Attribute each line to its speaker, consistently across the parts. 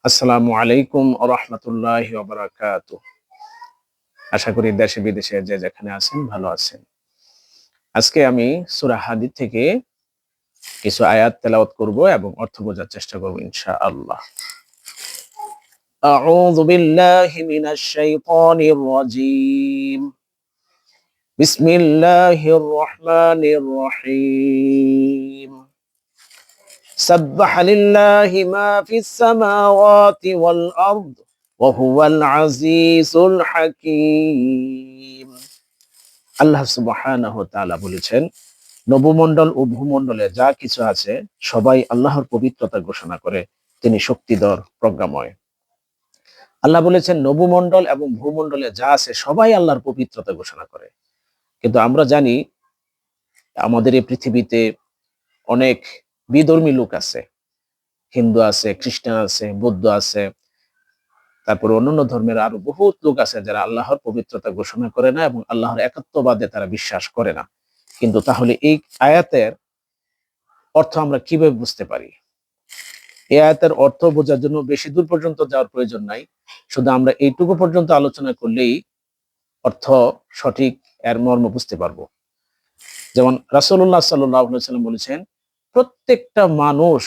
Speaker 1: আসসালামু আলাইকুম ওয়া রাহমাতুল্লাহি ওয়া বারাকাতুহু। আশা করি দেশে বিদেশে যে যেখানে আছেন ভালো আছেন। আজকে আমি সূরা হাদীদ থেকে কিছু আয়াত তেলাওয়াত করব এবং অর্থ বোঝার চেষ্টা করব ইনশাআল্লাহ। আউযু বিল্লাহি মিনাশ শাইতানির রাজীম। বিসমিল্লাহির রহমানির রহিম। সাব্বাহা লিল্লাহি মা ফিস সামাওয়াতি ওয়াল আরদ ওয়া হুয়াল আজিজুল হাকীম। আল্লাহ সুবহানাহু ওয়া তাআলা বলেছেন, নবমণ্ডল ও ভূমণ্ডলে যা কিছু আছে সবাই আল্লাহর পবিত্রতা ঘোষণা করে। তিনি শক্তিধর, প্রজ্ঞাময়। আল্লাহ বলেছেন নবমণ্ডল এবং ভূমণ্ডলে যা আছে সবাই আল্লাহর পবিত্রতা ঘোষণা করে। কিন্তু আমরা জানি আমাদের এই পৃথিবীতে অনেক বিধর্মী লোক আছে। হিন্দু আছে, খ্রিস্টান আছে, বৌদ্ধ আছে, তারপরে অন্যান্য ধর্মের আরো বহুত লোক আছে যারা আল্লাহর পবিত্রতা ঘোষণা করে না এবং আল্লাহর একাত্মবাদে তারা বিশ্বাস করে না। কিন্তু তাহলে এই আয়াতের অর্থ আমরা কিভাবে বুঝতে পারি? এই আয়াতের অর্থ বোঝার জন্য বেশি দূর পর্যন্ত যাওয়ার প্রয়োজন নাই। শুধু আমরা এইটুকু পর্যন্ত আলোচনা করলেই অর্থ সঠিক এর মর্ম বুঝতে পারবো। যেমন রাসূলুল্লাহ সাল্লাল্লাহু আলাইহি ওয়াসাল্লাম বলেছেন, প্রত্যেকটা মানুষ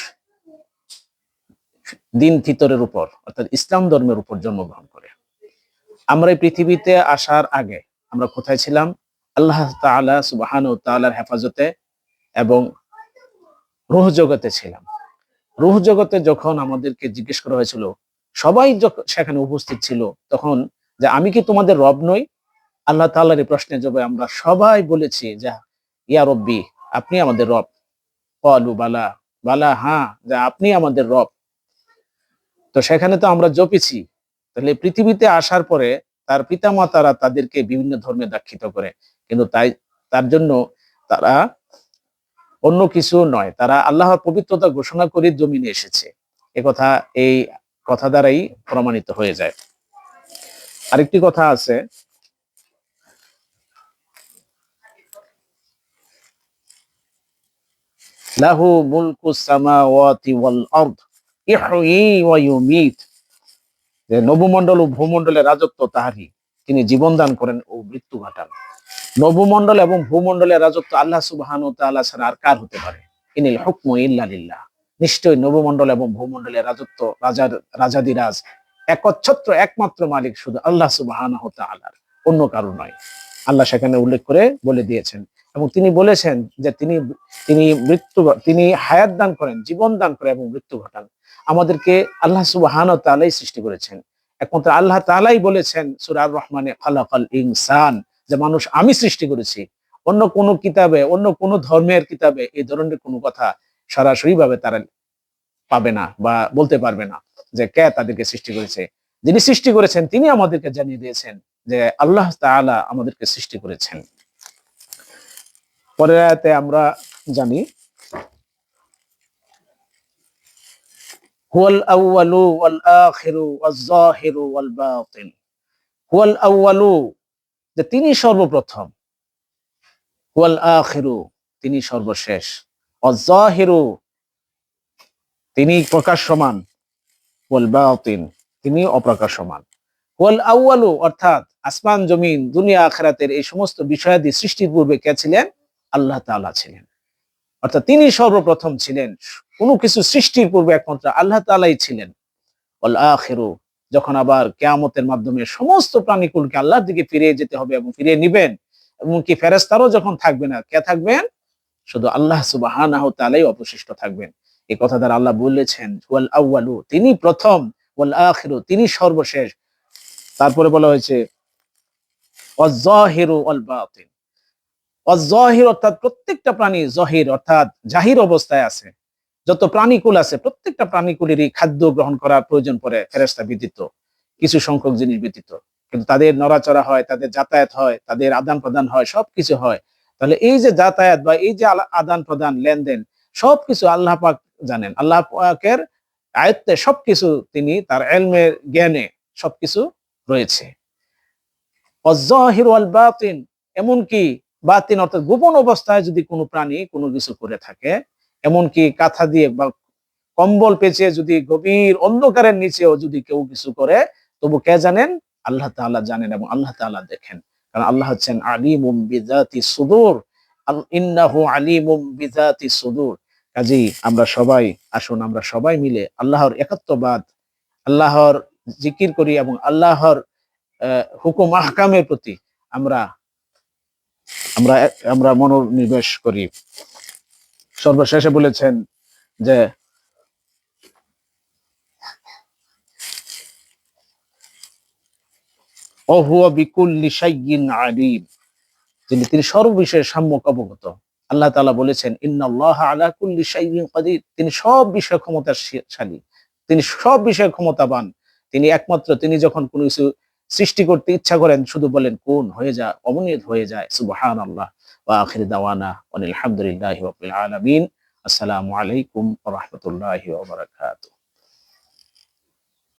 Speaker 1: দিন ফিতরের উপর অর্থাৎ ইসলাম ধর্মের উপর জন্মগ্রহণ করে। আমরা এই পৃথিবীতে আসার আগে আমরা কোথায় ছিলাম? আল্লাহ তাআলা সুবহানাহু ওয়া তাআলার হেফাজতে এবং রূহ জগতে ছিলাম। রূহ জগতে যখন আমাদেরকে জিজ্ঞেস করা হয়েছিল, সবাই যখন সেখানে উপস্থিত ছিল, তখন যে আমি কি তোমাদের রব নই? আল্লাহ তাআলার এই প্রশ্নের জবাবে আমরা সবাই বলেছি যে ইয়া রব্বি, আপনি আমাদের রব। ক্বালু বালা, বালা হ্যাঁ, যে আপনি আমাদের রব। তো সেখানে তো আমরা জপেছি। তাহলে পৃথিবীতে আসার পরে তার পিতামাতারা তাদেরকে বিভিন্ন ধর্মে দীক্ষিত করে, কিন্তু তার জন্য তারা অন্য কিছু নয়, তারা আল্লাহর পবিত্রতা ঘোষণা করে জমিনে এসেছে। একথা এই কথা দ্বারাই প্রমাণিত হয়ে যায়। আরেকটি কথা আছে, লাহু মুলকুস সামাওয়াতি ওয়াল আরদ ইহয়ী ওয়া ইউমীত, যে নবমণ্ডল ও ভূমণ্ডলের রাজত্ব তাহারই, তিনি জীবন দান করেন ও মৃত্যু ঘটান। নবমণ্ডল এবং ভূমণ্ডলের রাজত্ব আল্লাহ সুবহানাহু ওয়া তাআলা ছাড়া আর কার হতে পারে? ইনিল হুকমু ইল্লা লিল্লাহ। নিশ্চয়ই নবমণ্ডল এবং ভূমণ্ডলের রাজত্ব রাজাদিরাজ একচ্ছত্র একমাত্র মালিক শুধু আল্লাহ সুবহানাহু ওয়া তাআলার, অন্য কারো নয়। আল্লাহ সেখানে উল্লেখ করে বলে দিয়েছেন এবং তিনি বলেছেন যে তিনি হায়াত দান করেন, জীবন দান করেন এবং মৃত্যু ঘটান। আমাদেরকে আল্লাহ সুবহানাহু ওয়া তাআলাই সৃষ্টি করেছেন। একমাত্র আল্লাহ তাআলাই বলেছেন সূরা আর রহমানে, খালাকাল ইনসান, যে মানুষ আমি সৃষ্টি করেছি। অন্য কোন কিতাবে, অন্য কোন ধর্মের কিতাবে এই ধরনের কোনো কথা সরাসরি ভাবে তারা পাবে না বা বলতে পারবে না যে কে তাদেরকে সৃষ্টি করেছে। যিনি সৃষ্টি করেছেন তিনি আমাদেরকে জানিয়ে দিয়েছেন যে আল্লাহ তাআলা আমাদেরকে সৃষ্টি করেছেন। পরের আয়াতে আমরা জানি, হুয়াল আউয়ালু ওয়াল আখিরু ওয়াজ যাহিরু ওয়াল বাতিন। হুয়াল আউয়ালু, যে তিনি সর্বপ্রথম। ওয়াল আখিরু, তিনি সর্বশেষ। ওয়াজ যাহিরু, তিনি প্রকাশমান। ওয়াল বাতিন, তিনি অপ্রকাশমান। ওয়াল আউয়ালু, অর্থাৎ আসমান জমিন দুনিয়া আখিরাতের এই সমস্ত বিষয়াদি সৃষ্টির পূর্বে কে ছিলেন? আল্লাহ তাআলা ছিলেন। অর্থাৎ তিনি সর্বপ্রথম ছিলেন। কোনো কিছু সৃষ্টির পূর্বে একমাত্র আল্লাহ তাআলাই ছিলেন। ওয়াল আখিরু, যখন আবার কিয়ামতের মাধ্যমে সমস্ত প্রাণীকুলকে আল্লাহর দিকে ফিরে যেতে হবে এবং ফিরিয়ে নিবেন, এমনকি ফেরেশতারাও যখন থাকবে না, কে থাকবেন? শুধু আল্লাহ সুবহানাহু ওয়া তাআলাই অবশিষ্ট থাকবেন। এই কথা দ্বারা আল্লাহ বলেছেন ওয়াল আউয়ালু, তিনি প্রথম, ওয়াল আখিরু, তিনি সর্বশেষ। তারপরে বলা হয়েছে ওয়াজ যাহিরু ওয়াল বাতিন। ওয়াজ যাহির, অর্থাৎ প্রত্যেকটা প্রাণী জহির অর্থাৎ জাহির অবস্থায় আছে। যত প্রাণীকুল আছে প্রত্যেকটা প্রাণীকুলেরই খাদ্য গ্রহণ করার প্রয়োজন পড়ে, ফেরেশতা ব্যতীত, কিছু সংখ্যক জিনিস ব্যতীত। কিন্তু তাদের নড়াচড়া হয়, তাদের যাতায়াত হয়, তাদের আদান প্রদান হয়, সবকিছু হয়। তাহলে এই যে যাতায়াত বা এই যে আদান প্রদান, লেনদেন, সবকিছু আল্লাহ পাক জানেন। আল্লাহ পাকের আয়ত্তে সবকিছু, তিনি তার ইলমের জ্ঞানে সবকিছু রয়েছে। ওয়াজ-যাহির ওয়াল বাতিন, এমনকি বাতিন অর্থাৎ গোপন অবস্থায় যদি কোনো প্রাণী কোনো কিছু করে থাকে, এমনকি কাঁথা দিয়ে বা কম্বল পেঁচিয়ে যদি গভীর অন্ধকারের নিচেও যদি কেউ কিছু করে, তবু কে জানেন? আল্লাহ তাআলা জানেন এবং আল্লাহ তাআলা দেখেন। কারণ আল্লাহ হচ্ছেন আলিমুম বিযাতি সুদূর, ইন্নাহু আলিমুম বিযাতি সুদূর। কাজেই আমরা সবাই, আসুন আমরা সবাই মিলে আল্লাহর একাত্মবাদ, আল্লাহর জিকির করি এবং আল্লাহর হুকুম আহকামের প্রতি আমরা আমরা আমরা মনোনিবেশ করি। সর্বশেষে বলেছেন যে ওহুয়া বিকুল্লি শাইইন আলিম, তিনি সর্ববিষয়ে সম্যক অবগত। আল্লাহ তাআলা বলেছেন ইন্নাল্লাহা আলা কুল্লি শাইইন কাদির, তিনি সব বিষয়ে ক্ষমতাশালী, তিনি সব বিষয়ে ক্ষমতাবান। তিনি একমাত্র, তিনি যখন কোনো কিছু সৃষ্টি করতে ইচ্ছা করেন শুধু বলেন কুন, হয়ে যা, অমনি হয়ে যায়। সুবহানাল্লাহ ওয়া আখির দাওয়ানা আলহামদুলিল্লাহি রাব্বিল আলামিন। আসসালামু আলাইকুম ওয়া রাহমাতুল্লাহি ওয়া বারাকাতুহু।